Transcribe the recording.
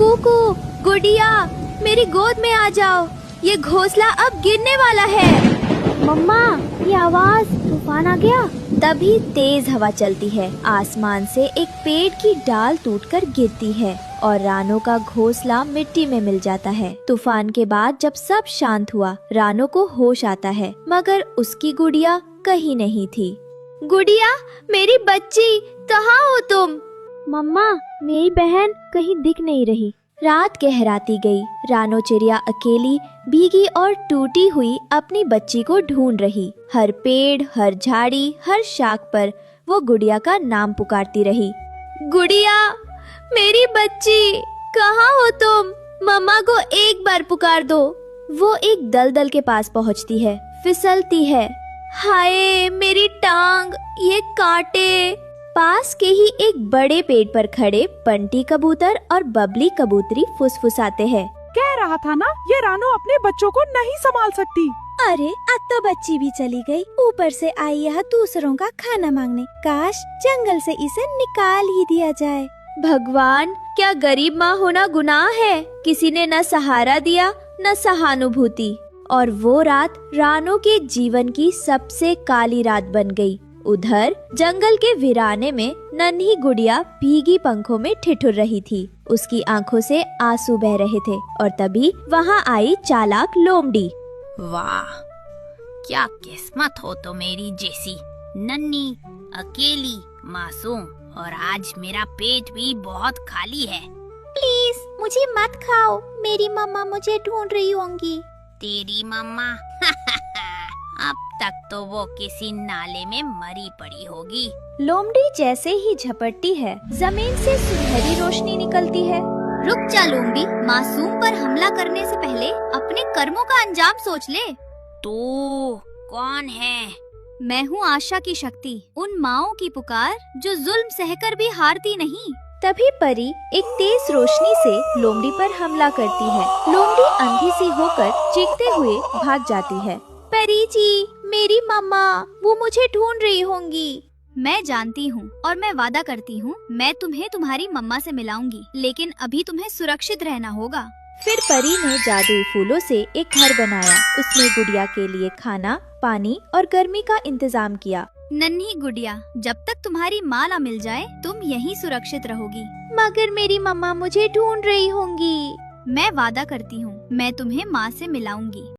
कुकू, गुड़िया, मेरी गोद में आ जाओ, ये घोंसला अब गिरने वाला है। मम्मा, ये आवाज, तूफान आ गया। तभी तेज हवा चलती है, आसमान से एक पेड़ की डाल टूटकर गिरती है और रानो का घोंसला मिट्टी में मिल जाता है। तूफान के बाद जब सब शांत हुआ, रानो को होश आता है, मगर उसकी गुड़िया कहीं नहीं थी। गुड़िया, मेरी बच्ची, कहाँ हो तुम? मम्मा, मेरी बहन कहीं दिख नहीं रही। रात गहराती गई। रानो चिड़िया अकेली, भीगी और टूटी हुई अपनी बच्ची को ढूंढ रही। हर पेड़, हर झाड़ी, हर शाख पर वो गुड़िया का नाम पुकारती रही। गुड़िया, मेरी बच्ची, कहाँ हो तुम? मम्मा को एक बार पुकार दो। वो एक दलदल के पास पहुँचती है, फिसलती है। हाय मेरी टांग, ये कांटे। पास के ही एक बड़े पेड़ पर खड़े बंटी कबूतर और बबली कबूतरी फुसफुसाते हैं। कह रहा था ना, ये रानो अपने बच्चों को नहीं संभाल सकती। अरे अब तो बच्ची भी चली गई, ऊपर से आई यह दूसरों का खाना मांगने। काश जंगल से इसे निकाल ही दिया जाए। भगवान, क्या गरीब माँ होना गुनाह है? किसी ने न सहारा दिया न सहानुभूति, और वो रात रानो के जीवन की सबसे काली रात बन गई। उधर जंगल के वीराने में नन्ही गुड़िया भीगी पंखों में ठिठुर रही थी। उसकी आंखों से आंसू बह रहे थे और तभी वहाँ आई चालाक लोमड़ी। वाह, क्या किस्मत हो तो मेरी जैसी, नन्ही, अकेली, मासूम, और आज मेरा पेट भी बहुत खाली है। प्लीज मुझे मत खाओ, मेरी मम्मा मुझे ढूंढ रही होंगी। तेरी मम्मा? अब तक तो वो किसी नाले में मरी पड़ी होगी। लोमड़ी जैसे ही झपटती है, जमीन से सुनहरी रोशनी निकलती है। रुक जा लोमड़ी, मासूम पर हमला करने से पहले अपने कर्मों का अंजाम सोच ले। तू कौन है? मैं हूँ आशा की शक्ति, उन माँओं की पुकार जो जुल्म सहकर भी हारती नहीं। तभी परी एक तेज रोशनी से लोमड़ी पर हमला करती है। लोमड़ी अंधी सी होकर चीखते हुए भाग जाती है। परी जी, मेरी मम्मा, वो मुझे ढूंढ रही होंगी। मैं जानती हूँ और मैं वादा करती हूँ, मैं तुम्हें तुम्हारी मम्मा से मिलाऊंगी, लेकिन अभी तुम्हें सुरक्षित रहना होगा। फिर परी ने जादुई फूलों से एक घर बनाया। उसने गुड़िया के लिए खाना, पानी और गर्मी का इंतजाम किया। नन्ही गुड़िया, जब तक तुम्हारी माँ ना मिल जाए, तुम यहीं सुरक्षित रहोगी। मगर मेरी मम्मा मुझे ढूंढ रही होंगी। मैं वादा करती हूँ, मैं तुम्हें माँ से मिलाऊंगी।